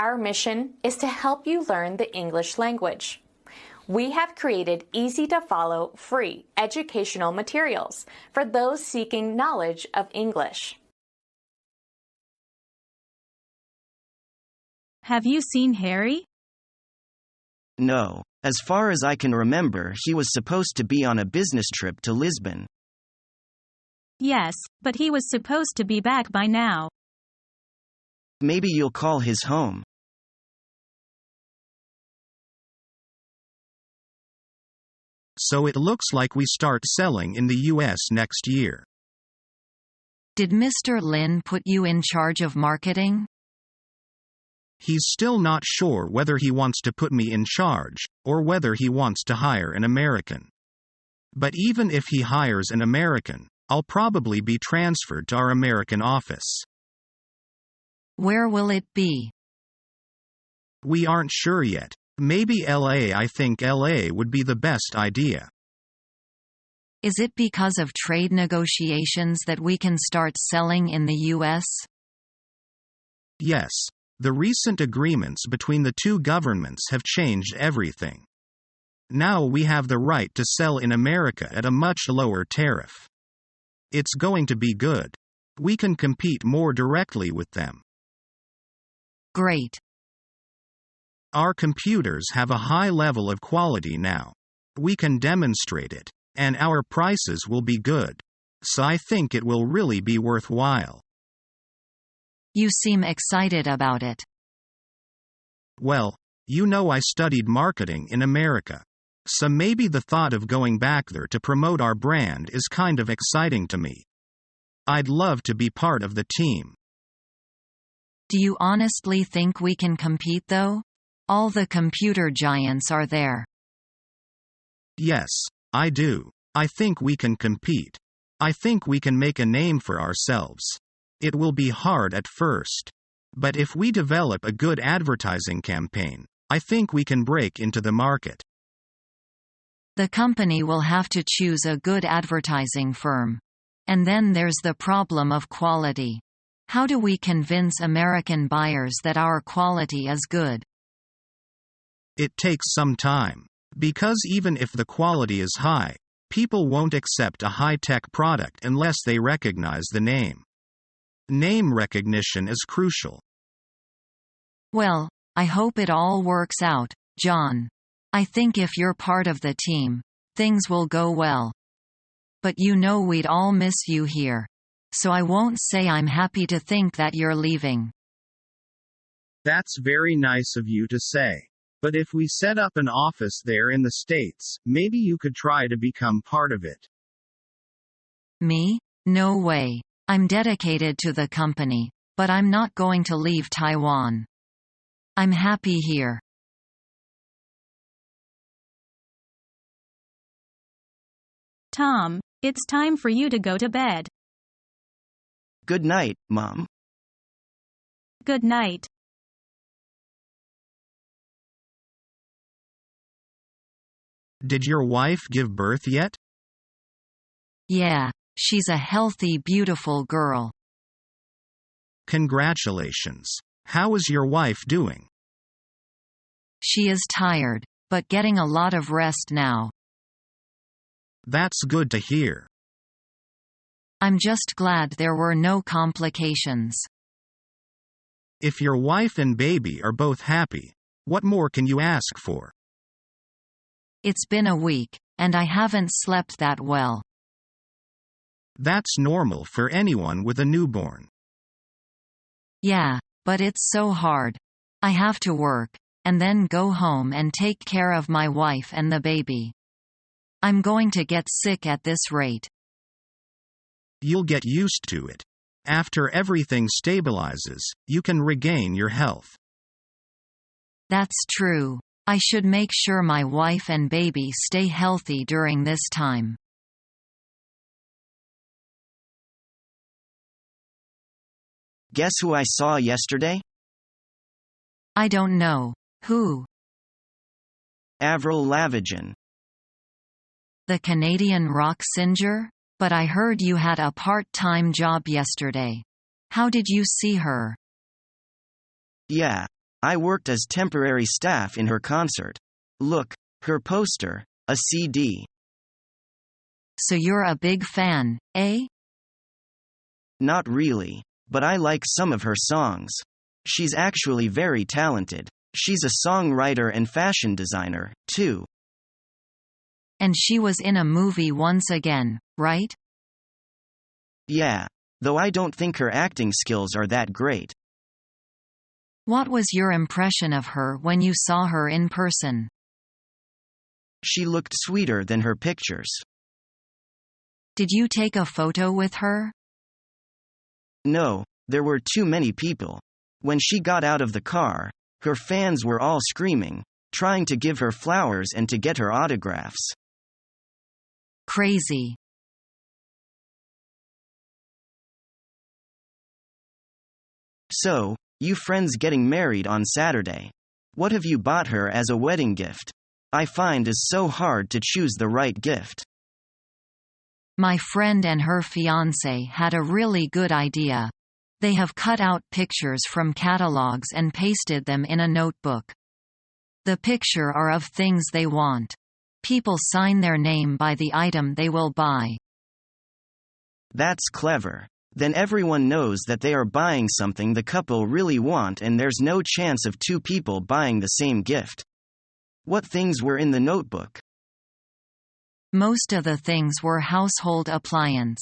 Our mission is to help you learn the English language. We have created easy-to-follow, free educational materials for those seeking knowledge of English. Have you seen Harry? No. As far as I can remember, he was supposed to be on a business trip to Lisbon. Yes, but he was supposed to be back by now. Maybe you'll call his home. So it looks like we start selling in the US next year. Did Mr. Lin put you in charge of marketing? He's still not sure whether he wants to put me in charge, or whether he wants to hire an American. But even if he hires an American, I'll probably be transferred to our American office. Where will it be? We aren't sure yet. Maybe LA. I think LA would be the best idea. Is it because of trade negotiations that we can start selling in the US? Yes. The recent agreements between the two governments have changed everything. Now we have the right to sell in America at a much lower tariff. It's going to be good. We can compete more directly with them. Great. Our computers have a high level of quality now. We can demonstrate it, and our prices will be good. So I think it will really be worthwhile. You seem excited about it. Well, you know I studied marketing in America. So maybe the thought of going back there to promote our brand is kind of exciting to me. I'd love to be part of the team. Do you honestly think we can compete though? All the computer giants are there. Yes, I do. I think we can compete. I think we can make a name for ourselves. It will be hard at first. But if we develop a good advertising campaign, I think we can break into the market. The company will have to choose a good advertising firm. And then there's the problem of quality. How do we convince American buyers that our quality is good? It takes some time. Because even if the quality is high, people won't accept a high-tech product unless they recognize the name. Name recognition is crucial. Well, I hope it all works out, John. I think if you're part of the team, things will go well. But you know we'd all miss you here. So I won't say I'm happy to think that you're leaving. That's very nice of you to say. But if we set up an office there in the States, maybe you could try to become part of it. Me? No way. I'm dedicated to the company, but I'm not going to leave Taiwan. I'm happy here. Tom, it's time for you to go to bed. Good night, Mom. Good night. Did your wife give birth yet? Yeah, she's a healthy, beautiful girl. Congratulations. How is your wife doing? She is tired, but getting a lot of rest now. That's good to hear. I'm just glad there were no complications. If your wife and baby are both happy, what more can you ask for? It's been a week, and I haven't slept that well. That's normal for anyone with a newborn. Yeah, but it's so hard. I have to work, and then go home and take care of my wife and the baby. I'm going to get sick at this rate. You'll get used to it. After everything stabilizes, you can regain your health. That's true. I should make sure my wife and baby stay healthy during this time. Guess who I saw yesterday? I don't know. Who? Avril Lavigne. The Canadian rock singer? But I heard you had a part-time job yesterday. How did you see her? Yeah. I worked as temporary staff in her concert. Look, her poster, a CD. So you're a big fan, eh? Not really, but I like some of her songs. She's actually very talented. She's a songwriter and fashion designer, too. And she was in a movie once again, right? Yeah. Though I don't think her acting skills are that great. What was your impression of her when you saw her in person? She looked sweeter than her pictures. Did you take a photo with her? No, there were too many people. When she got out of the car, her fans were all screaming, trying to give her flowers and to get her autographs. Crazy. So, you friends getting married on Saturday. What have you bought her as a wedding gift? I find is so hard to choose the right gift. My friend and her fiancé had a really good idea. They have cut out pictures from catalogs and pasted them in a notebook. The picture are of things they want. People sign their name by the item they will buy. That's clever. Then everyone knows that they are buying something the couple really want and there's no chance of two people buying the same gift. What things were in the notebook? Most of the things were household appliance.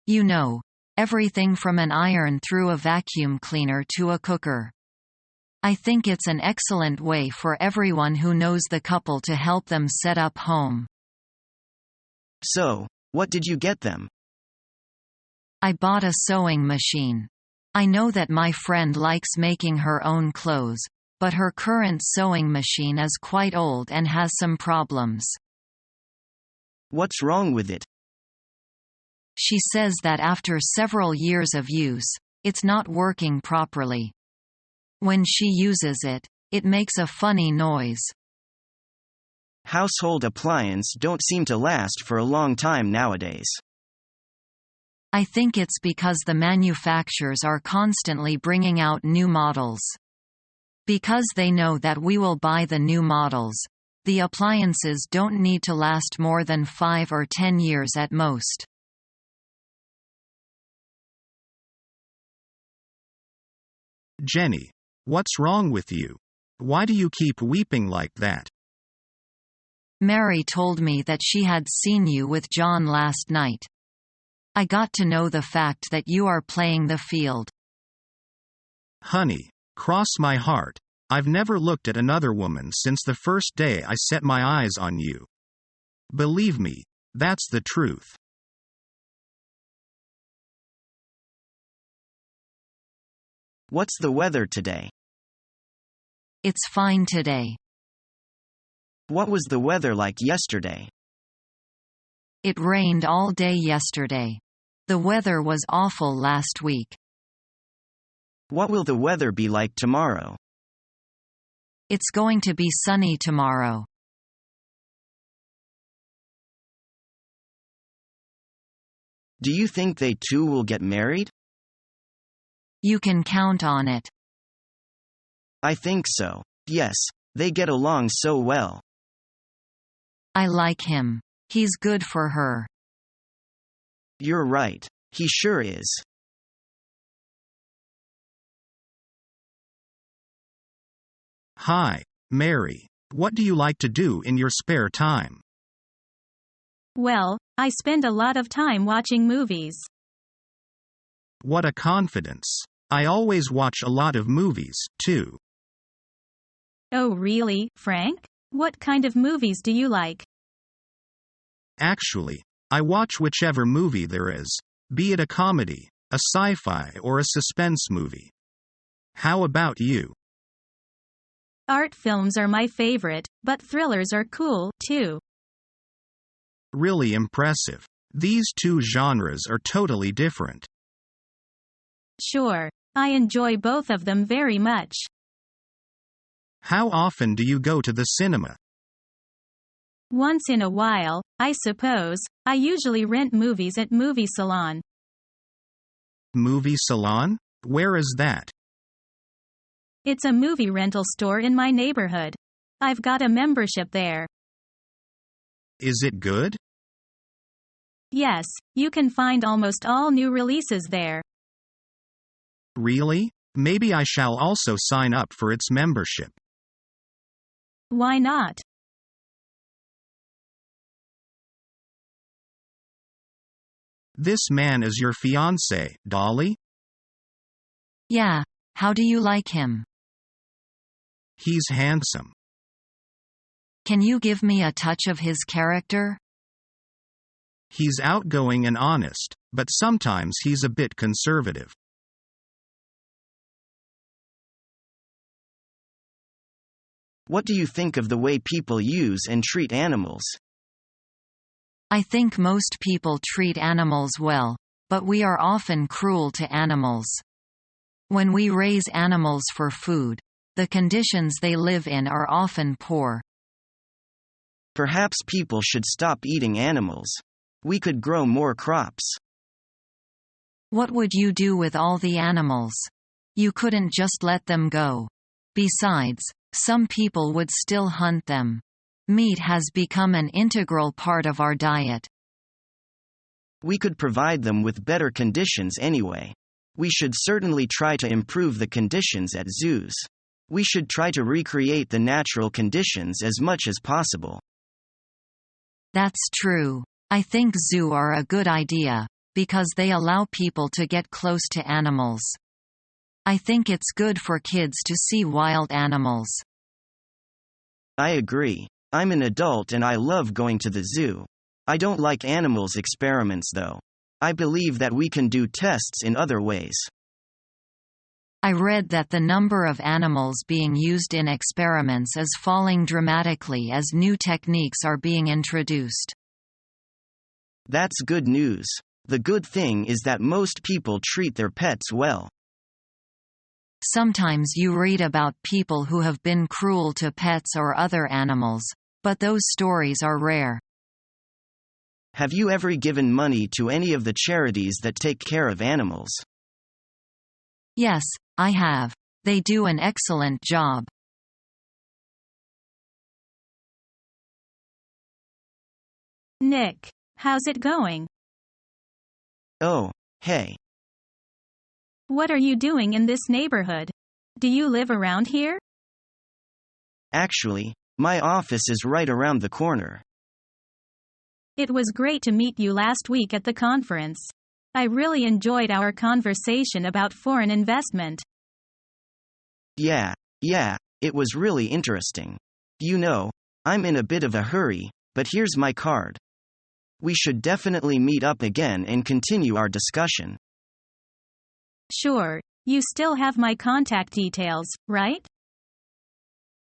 You know, everything from an iron through a vacuum cleaner to a cooker. I think it's an excellent way for everyone who knows the couple to help them set up home. So, what did you get them? I bought a sewing machine. I know that my friend likes making her own clothes, but her current sewing machine is quite old and has some problems. What's wrong with it? She says that after several years of use, it's not working properly. When she uses it, it makes a funny noise. Household appliances don't seem to last for a long time nowadays. I think it's because the manufacturers are constantly bringing out new models. Because they know that we will buy the new models, the appliances don't need to last more than 5 or 10 years at most. Jenny, what's wrong with you? Why do you keep weeping like that? Mary told me that she had seen you with John last night. I got to know the fact that you are playing the field. Honey, cross my heart. I've never looked at another woman since the first day I set my eyes on you. Believe me, that's the truth. What's the weather today? It's fine today. What was the weather like yesterday? It rained all day yesterday. The weather was awful last week. What will the weather be like tomorrow? It's going to be sunny tomorrow. Do you think they two will get married? You can count on it. I think so. Yes, they get along so well. I like him. He's good for her. You're right. He sure is. Hi, Mary. What do you like to do in your spare time? Well, I spend a lot of time watching movies. What a confidence. I always watch a lot of movies, too. Oh really, Frank? What kind of movies do you like? Actually, I watch whichever movie there is, be it a comedy, a sci-fi or a suspense movie. How about you? Art films are my favorite, but thrillers are cool, too. Really impressive. These two genres are totally different. Sure. I enjoy both of them very much. How often do you go to the cinema? Once in a while, I suppose. I usually rent movies at Movie Salon. Movie Salon? Where is that? It's a movie rental store in my neighborhood. I've got a membership there. Is it good? Yes, you can find almost all new releases there. Really? Maybe I shall also sign up for its membership. Why not? This man is your fiancé, Dolly? Yeah, how do you like him? He's handsome. Can you give me a touch of his character? He's outgoing and honest, but sometimes he's a bit conservative. What do you think of the way people use and treat animals? I think most people treat animals well, but we are often cruel to animals. When we raise animals for food, the conditions they live in are often poor. Perhaps people should stop eating animals. We could grow more crops. What would you do with all the animals? You couldn't just let them go. Besides, some people would still hunt them. Meat has become an integral part of our diet. We could provide them with better conditions anyway. We should certainly try to improve the conditions at zoos. We should try to recreate the natural conditions as much as possible. That's true. I think zoos are a good idea, because they allow people to get close to animals. I think it's good for kids to see wild animals. I agree. I'm an adult and I love going to the zoo. I don't like animals experiments though. I believe that we can do tests in other ways. I read that the number of animals being used in experiments is falling dramatically as new techniques are being introduced. That's good news. The good thing is that most people treat their pets well. Sometimes you read about people who have been cruel to pets or other animals, but those stories are rare. Have you ever given money to any of the charities that take care of animals? Yes, I have. They do an excellent job. Nick, how's it going? Oh, hey. What are you doing in this neighborhood? Do you live around here? Actually, my office is right around the corner. It was great to meet you last week at the conference. I really enjoyed our conversation about foreign investment. Yeah, it was really interesting. You know, I'm in a bit of a hurry, but here's my card. We should definitely meet up again and continue our discussion. Sure, you still have my contact details, right?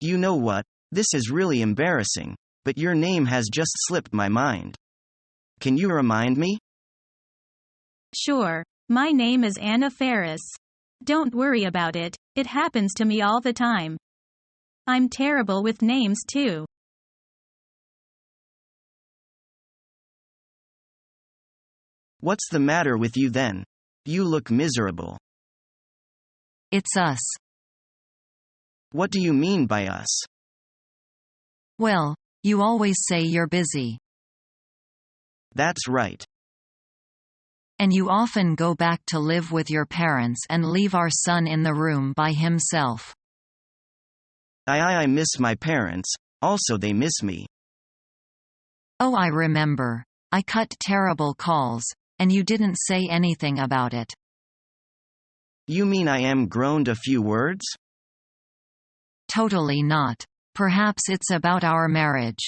You know what, this is really embarrassing, but your name has just slipped my mind. Can you remind me? Sure, my name is Anna Ferris. Don't worry about it, it happens to me all the time. I'm terrible with names too. What's the matter with you then? You look miserable. It's us. What do you mean by us? Well, you always say you're busy. That's right. And you often go back to live with your parents and leave our son in the room by himself. I miss my parents, also they miss me. Oh, I remember. I cut terrible calls, and you didn't say anything about it. You mean I am groaned a few words? Totally not. Perhaps it's about our marriage.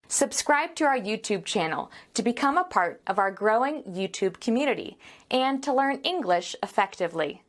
Subscribe to our YouTube channel to become a part of our growing YouTube community and to learn English effectively.